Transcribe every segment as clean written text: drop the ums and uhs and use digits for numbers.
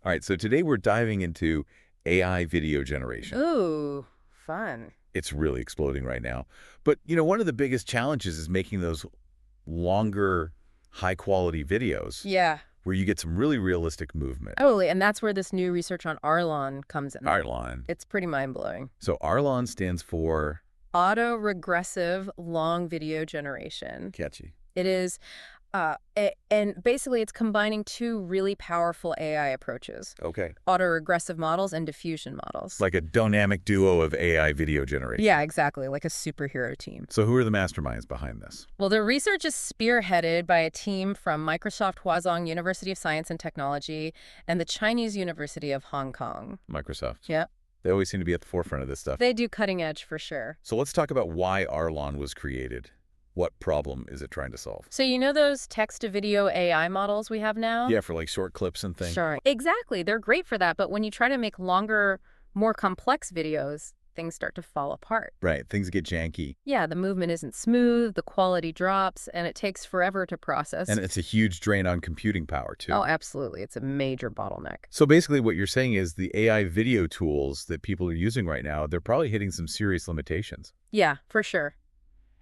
All right, so today we're diving into AI video generation. Ooh, fun. It's really exploding right now. But, one of the biggest challenges is making those longer, high-quality videos Yeah, where you get some really realistic movement. totally. And that's where this new research on Arlon comes in. Arlon. It's pretty mind-blowing. So Arlon stands for Autoregressive long video generation. catchy. It is, and basically it's combining two really powerful AI approaches, Okay. autoregressive models and diffusion models. Like a dynamic duo of AI video generation. Yeah, exactly, like a superhero team. So who are the masterminds behind this? Well, the research is spearheaded by a team from Microsoft Huazhong University of Science and Technology and the Chinese University of Hong Kong. Microsoft. Yeah. They always seem to be at the forefront of this stuff. They do cutting edge for sure. So let's talk about why Arlon was created. What problem is it trying to solve? So you know those text-to-video AI models we have now? Yeah, for like short clips and things. Sure. Exactly. They're great for that. But when you try to make longer, more complex videos, things start to fall apart. Right, things get janky. Yeah, the movement isn't smooth, the quality drops, and it takes forever to process. And it's a huge drain on computing power, too. Oh, absolutely. It's a major bottleneck. So basically what you're saying is the AI video tools that people are using right now, they're probably hitting some serious limitations. Yeah, for sure.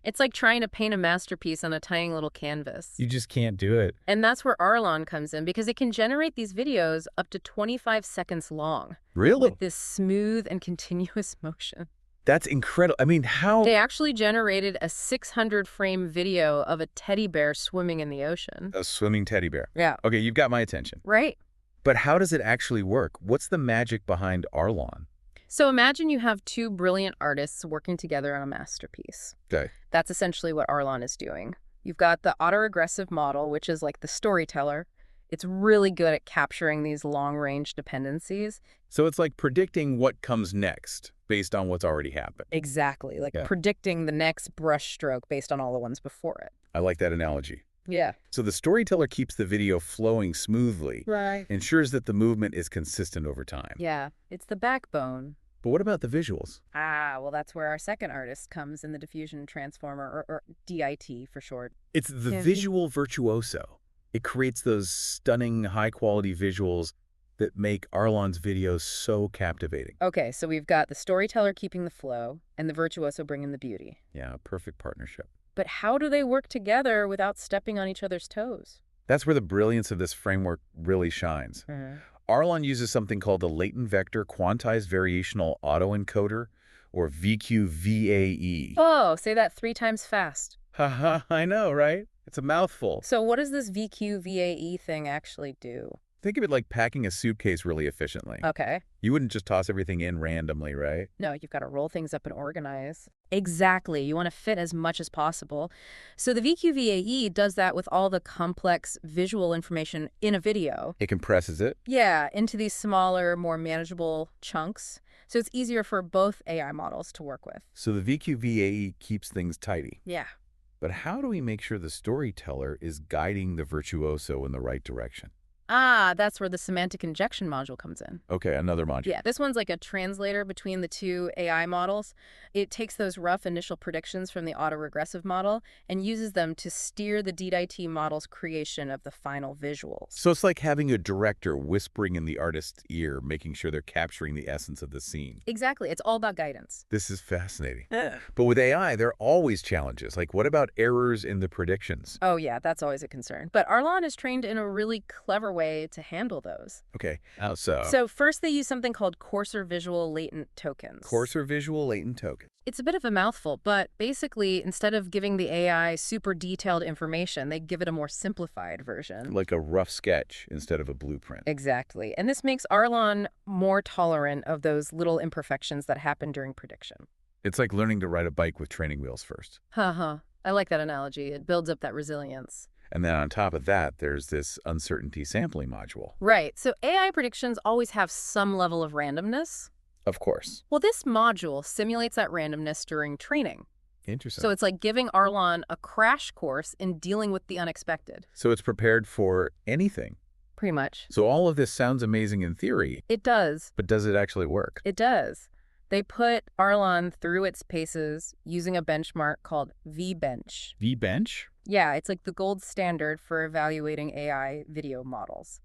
It's like trying to paint a masterpiece on a tiny little canvas. You just can't do it. And that's where Arlon comes in, because it can generate these videos up to 25 seconds long Really? with this smooth and continuous motion. That's incredible. I mean, how... They actually generated a 600-frame video of a teddy bear swimming in the ocean. A swimming teddy bear. Yeah. Okay, you've got my attention. Right? But how does it actually work? What's the magic behind Arlon? So imagine you have two brilliant artists working together on a masterpiece. Okay. That's essentially what Arlon is doing. You've got the autoregressive model, which is like the storyteller. It's really good at capturing these long-range dependencies. So it's like predicting what comes next based on what's already happened. Exactly, like Yeah. predicting the next brush stroke based on all the ones before it. I like that analogy. Yeah. So the storyteller keeps the video flowing smoothly, Right. ensures that the movement is consistent over time. Yeah, it's the backbone. But what about the visuals? Ah, well, that's where our second artist comes in the diffusion transformer, or DIT for short. It's the Yeah. visual virtuoso. It creates those stunning, high-quality visuals that make Arlon's videos so captivating. Okay, so we've got the storyteller keeping the flow and the virtuoso bringing the beauty. Yeah, a perfect partnership. But how do they work together without stepping on each other's toes? That's where the brilliance of this framework really shines. Arlon uses something called the latent Vector Quantized Variational Autoencoder, or VQ-VAE. Oh, say that 3 times fast. Haha, I know, right? It's a mouthful. So what does this VQ-VAE thing actually do? Think of it like packing a suitcase really efficiently. Okay. You wouldn't just toss everything in randomly, right? No, you've got to roll things up and organize. Exactly. You want to fit as much as possible. So the VQ-VAE does that with all the complex visual information in a video. It compresses it. Yeah, into these smaller, more manageable chunks. So it's easier for both AI models to work with. So the VQ-VAE keeps things tidy. Yeah. But how do we make sure the storyteller is guiding the virtuoso in the right direction? Ah, that's where the semantic injection module comes in. Okay, another module. Yeah, this one's like a translator between the two AI models. It takes those rough initial predictions from the autoregressive model and uses them to steer the DIT model's creation of the final visuals. So it's like having a director whispering in the artist's ear, making sure they're capturing the essence of the scene. Exactly. It's all about guidance. This is fascinating. But with AI, there are always challenges. Like, what about errors in the predictions? Oh, yeah, that's always a concern. But Arlon is trained in a really clever way to handle those. Okay, how so? So first they use something called coarser visual latent tokens. Coarser visual latent tokens. It's a bit of a mouthful, but basically instead of giving the AI super detailed information, they give it a more simplified version. Like a rough sketch instead of a blueprint. Exactly. And this makes Arlon more tolerant of those little imperfections that happen during prediction. It's like learning to ride a bike with training wheels first. Haha. I like that analogy. It builds up that resilience. And then on top of that, there's this uncertainty sampling module. Right. So AI predictions always have some level of randomness. Of course. Well, this module simulates that randomness during training. Interesting. So it's like giving Arlon a crash course in dealing with the unexpected. So it's prepared for anything. Pretty much. So all of this sounds amazing in theory, It does. but does it actually work? It does. They put Arlon through its paces using a benchmark called VBench. VBench? Yeah, it's like the gold standard for evaluating AI video models.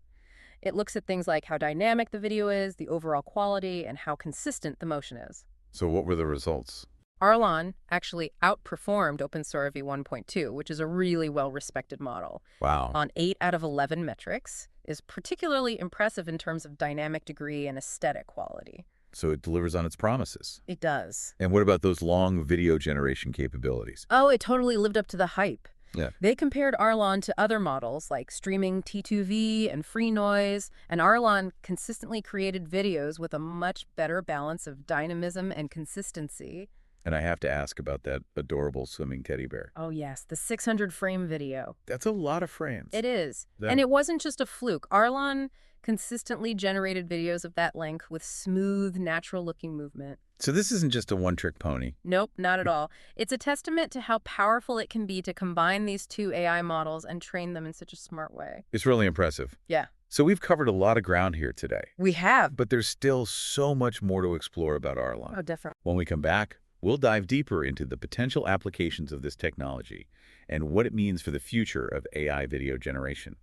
It looks at things like how dynamic the video is, the overall quality, and how consistent the motion is. So what were the results? Arlon actually outperformed OpenSOAR v1.2, which is a really well-respected model. Wow. On 8 out of 11 metrics, is particularly impressive in terms of dynamic degree and aesthetic quality. So it delivers on its promises. It does. And what about those long video generation capabilities? Oh, it totally lived up to the hype. Yeah. They compared Arlon to other models like streaming T2V and free noise, and Arlon consistently created videos with a much better balance of dynamism and consistency. And I have to ask about that adorable swimming teddy bear. Oh yes, the 600-frame video. That's a lot of frames. It is. And it wasn't just a fluke. Arlon consistently generated videos of that length with smooth, natural-looking movement. So this isn't just a one-trick pony. Nope, not at all. It's a testament to how powerful it can be to combine these two AI models and train them in such a smart way. It's really impressive. Yeah. So we've covered a lot of ground here today. We have. But there's still so much more to explore about Arlon. Oh, definitely. When we come back, we'll dive deeper into the potential applications of this technology and what it means for the future of AI video generation.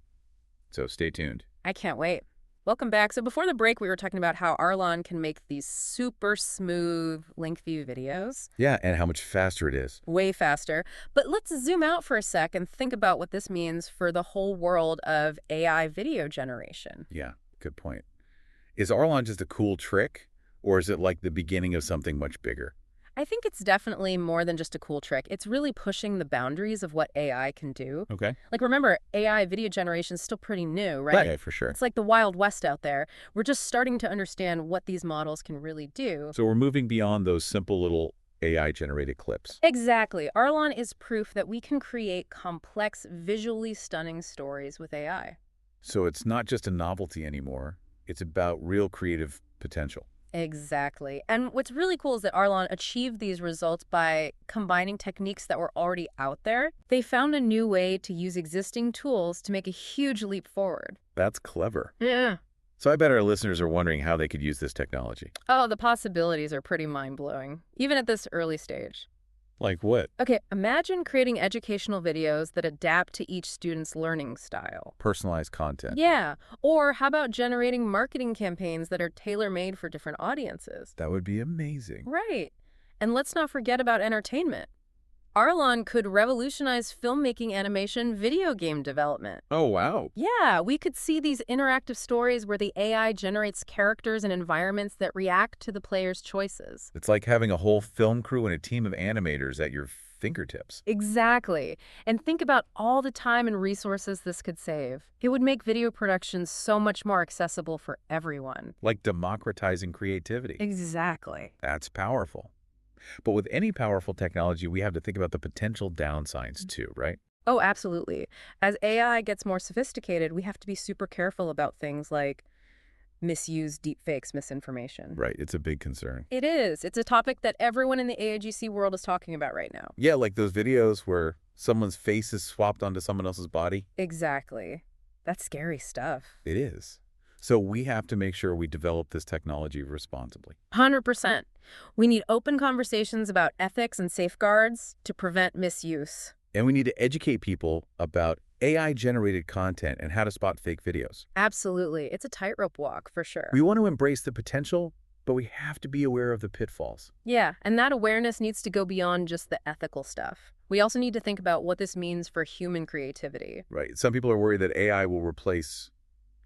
So stay tuned. I can't wait. Welcome back. So before the break, we were talking about how Arlon can make these super smooth, lengthy videos. Yeah, and how much faster it is. Way faster. But let's zoom out for a sec and think about what this means for the whole world of AI video generation. Yeah, good point. Is Arlon just a cool trick, or is it like the beginning of something much bigger? I think it's definitely more than just a cool trick. It's really pushing the boundaries of what AI can do. Okay. Like, remember, AI video generation is still pretty new, right? Yeah, for sure. It's like the Wild West out there. We're just starting to understand what these models can really do. So we're moving beyond those simple little AI-generated clips. Exactly. Arlon is proof that we can create complex, visually stunning stories with AI. So it's not just a novelty anymore. It's about real creative potential. Exactly. And what's really cool is that Arlon achieved these results by combining techniques that were already out there. They found a new way to use existing tools to make a huge leap forward. That's clever. Yeah. So I bet our listeners are wondering how they could use this technology. Oh, the possibilities are pretty mind-blowing, even at this early stage. Like what? Okay, imagine creating educational videos that adapt to each student's learning style. Personalized content. Yeah. Or how about generating marketing campaigns that are tailor-made for different audiences? That would be amazing. Right. And let's not forget about entertainment. Arlon could revolutionize filmmaking, animation, video game development. Oh, wow. Yeah, we could see these interactive stories where the AI generates characters and environments that react to the player's choices. It's like having a whole film crew and a team of animators at your fingertips. Exactly. And think about all the time and resources this could save. It would make video production so much more accessible for everyone. Like democratizing creativity. Exactly. That's powerful. But with any powerful technology, we have to think about the potential downsides too, right? Oh, absolutely. As AI gets more sophisticated, we have to be super careful about things like misuse, deepfakes, misinformation. Right. It's a big concern. It is. It's a topic that everyone in the AIGC world is talking about right now. Yeah, like those videos where someone's face is swapped onto someone else's body. Exactly. That's scary stuff. It is. So we have to make sure we develop this technology responsibly. 100%. We need open conversations about ethics and safeguards to prevent misuse. And we need to educate people about AI-generated content and how to spot fake videos. Absolutely. It's a tightrope walk, for sure. We want to embrace the potential, but we have to be aware of the pitfalls. Yeah, and that awareness needs to go beyond just the ethical stuff. We also need to think about what this means for human creativity. Right. Some people are worried that AI will replace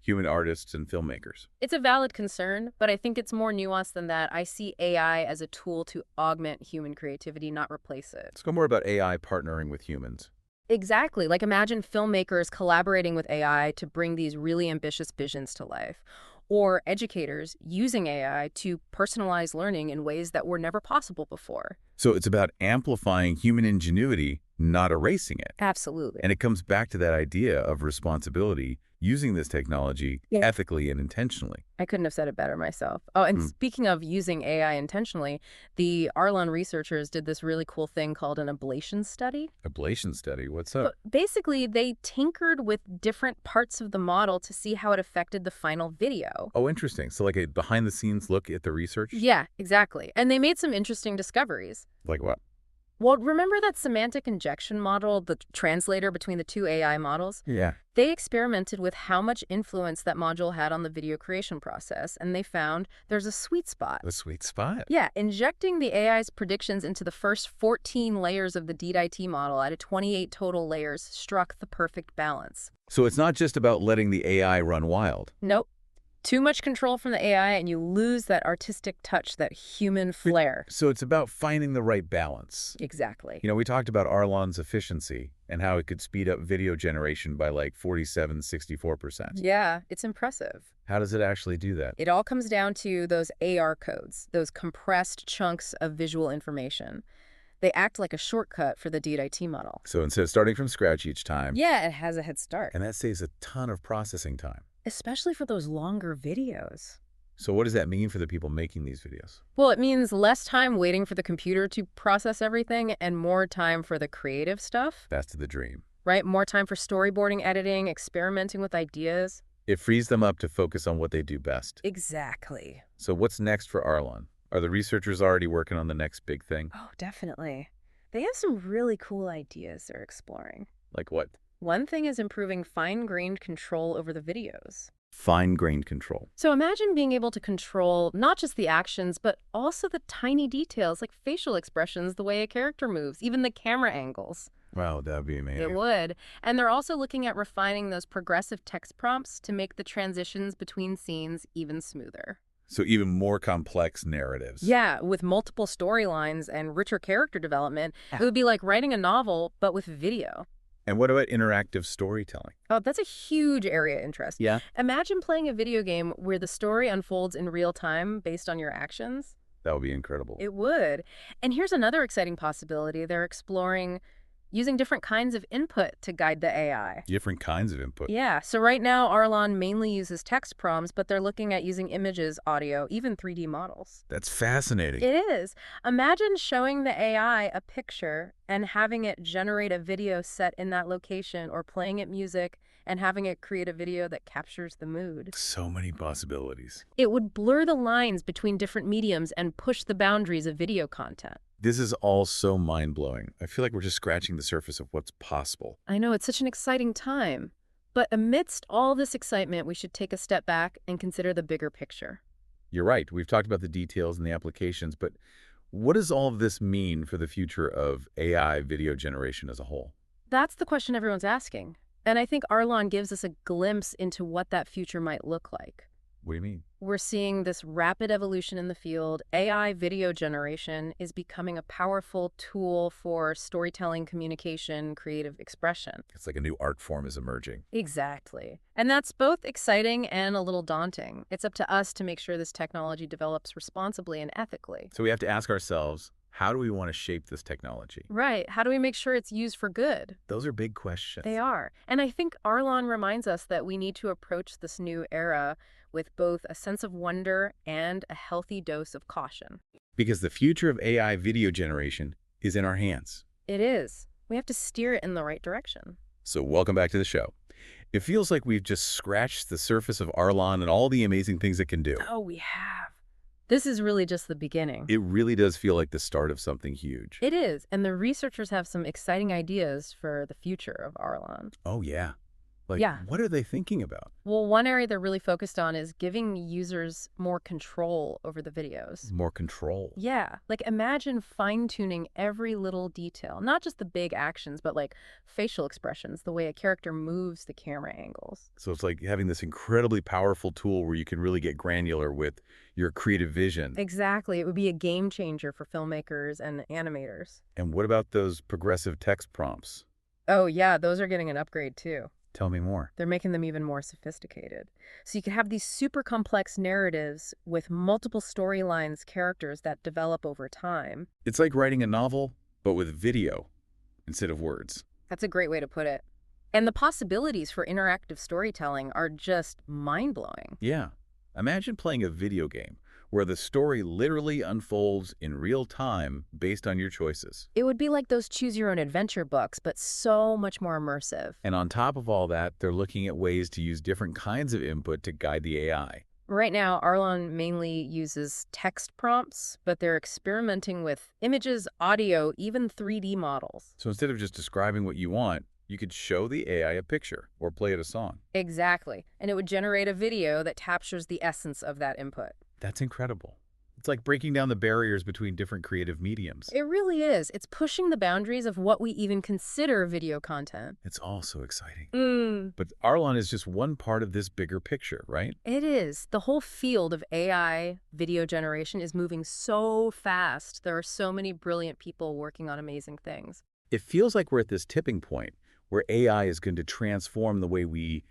human artists and filmmakers. It's a valid concern, but I think it's more nuanced than that. I see AI as a tool to augment human creativity, not replace it. Let's go more about AI partnering with humans. Exactly. Like, imagine filmmakers collaborating with AI to bring these really ambitious visions to life. Or educators using AI to personalize learning in ways that were never possible before. So it's about amplifying human ingenuity, not erasing it. Absolutely. And it comes back to that idea of responsibility, using this technology ethically and intentionally. I couldn't have said it better myself. Oh, and speaking of using AI intentionally, the Arlon researchers did this really cool thing called an ablation study. Ablation study? What's up? Basically, they tinkered with different parts of the model to see how it affected the final video. Oh, interesting. So like a behind-the-scenes look at the research? Yeah, exactly. And they made some interesting discoveries. Like what? Well, remember that semantic injection model, the translator between the two AI models? Yeah. They experimented with how much influence that module had on the video creation process, and they found there's a sweet spot. A sweet spot. Yeah, injecting the AI's predictions into the first 14 layers of the DiT model out of 28 total layers struck the perfect balance. So it's not just about letting the AI run wild. Nope. Too much control from the AI and you lose that artistic touch, that human flair. So it's about finding the right balance. Exactly. We talked about Arlon's efficiency and how it could speed up video generation by like 64%. Yeah, it's impressive. How does it actually do that? It all comes down to those AR codes, those compressed chunks of visual information. They act like a shortcut for the DiT model. So instead of starting from scratch each time. Yeah, it has a head start. And that saves a ton of processing time. Especially for those longer videos. So what does that mean for the people making these videos? Well, it means less time waiting for the computer to process everything and more time for the creative stuff. That's the dream. Right? More time for storyboarding, editing, experimenting with ideas. It frees them up to focus on what they do best. Exactly. So what's next for Arlon? Are the researchers already working on the next big thing? Oh, definitely. They have some really cool ideas they're exploring. Like what? One thing is improving fine-grained control over the videos. Fine-grained control. So imagine being able to control not just the actions, but also the tiny details like facial expressions, the way a character moves, even the camera angles. Wow, that'd be amazing. It would. And they're also looking at refining those progressive text prompts to make the transitions between scenes even smoother. So even more complex narratives. Yeah, with multiple storylines and richer character development, it would be like writing a novel, but with video. And what about interactive storytelling? Oh, that's a huge area of interest. Yeah. Imagine playing a video game where the story unfolds in real time based on your actions. That would be incredible. It would. And here's another exciting possibility. They're exploring using different kinds of input to guide the AI. Different kinds of input. Yeah, so right now Arlon mainly uses text prompts, but they're looking at using images, audio, even 3D models. That's fascinating. It is. Imagine showing the AI a picture and having it generate a video set in that location, or playing it music and having it create a video that captures the mood. So many possibilities. It would blur the lines between different mediums and push the boundaries of video content. This is all so mind-blowing. I feel like we're just scratching the surface of what's possible. I know, it's such an exciting time. But amidst all this excitement, we should take a step back and consider the bigger picture. You're right. We've talked about the details and the applications, but what does all of this mean for the future of AI video generation as a whole? That's the question everyone's asking. And I think Arlon gives us a glimpse into what that future might look like. What do you mean? We're seeing this rapid evolution in the field. AI video generation is becoming a powerful tool for storytelling, communication, creative expression. It's like a new art form is emerging. Exactly. And that's both exciting and a little daunting. It's up to us to make sure this technology develops responsibly and ethically. So we have to ask ourselves, how do we want to shape this technology? Right. How do we make sure it's used for good? Those are big questions. They are. And I think Arlon reminds us that we need to approach this new era with both a sense of wonder and a healthy dose of caution. Because the future of AI video generation is in our hands. It is. We have to steer it in the right direction. So welcome back to the show. It feels like we've just scratched the surface of Arlon and all the amazing things it can do. Oh, we have. This is really just the beginning. It really does feel like the start of something huge. It is. And the researchers have some exciting ideas for the future of Arlon. Oh, yeah. Yeah. What are they thinking about? Well, one area they're really focused on is giving users more control over the videos. More control. Yeah, like imagine fine-tuning every little detail, not just the big actions, but like facial expressions, the way a character moves, the camera angles. So it's like having this incredibly powerful tool where you can really get granular with your creative vision. Exactly. It would be a game changer for filmmakers and animators. And what about those progressive text prompts? Oh, yeah, those are getting an upgrade too. Tell me more. They're making them even more sophisticated. So you could have these super complex narratives with multiple storylines, characters that develop over time. It's like writing a novel, but with video instead of words. That's a great way to put it. And the possibilities for interactive storytelling are just mind-blowing. Yeah. Imagine playing a video game where the story literally unfolds in real time based on your choices. It would be like those choose-your-own-adventure books, but so much more immersive. And on top of all that, they're looking at ways to use different kinds of input to guide the AI. Right now, Arlon mainly uses text prompts, but they're experimenting with images, audio, even 3D models. So instead of just describing what you want, you could show the AI a picture or play it a song. Exactly. And it would generate a video that captures the essence of that input. That's incredible. It's like breaking down the barriers between different creative mediums. It really is. It's pushing the boundaries of what we even consider video content. It's all so exciting. Mm. But Arlon is just one part of this bigger picture, right? It is. The whole field of AI video generation is moving so fast. There are so many brilliant people working on amazing things. It feels like we're at this tipping point where AI is going to transform the way we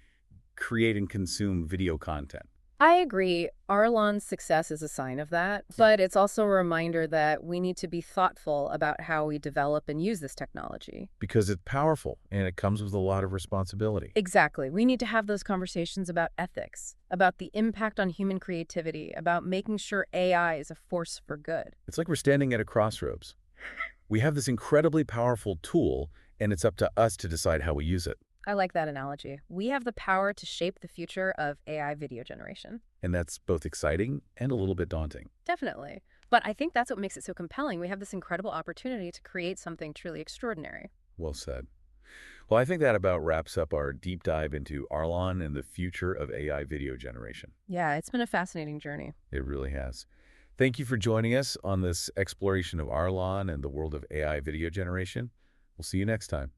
create and consume video content. I agree. Arlon's success is a sign of that, but it's also a reminder that we need to be thoughtful about how we develop and use this technology. Because it's powerful and it comes with a lot of responsibility. Exactly. We need to have those conversations about ethics, about the impact on human creativity, about making sure AI is a force for good. It's like we're standing at a crossroads. We have this incredibly powerful tool, and it's up to us to decide how we use it. I like that analogy. We have the power to shape the future of AI video generation. And that's both exciting and a little bit daunting. Definitely. But I think that's what makes it so compelling. We have this incredible opportunity to create something truly extraordinary. Well said. Well, I think that about wraps up our deep dive into Arlon and the future of AI video generation. Yeah, it's been a fascinating journey. It really has. Thank you for joining us on this exploration of Arlon and the world of AI video generation. We'll see you next time.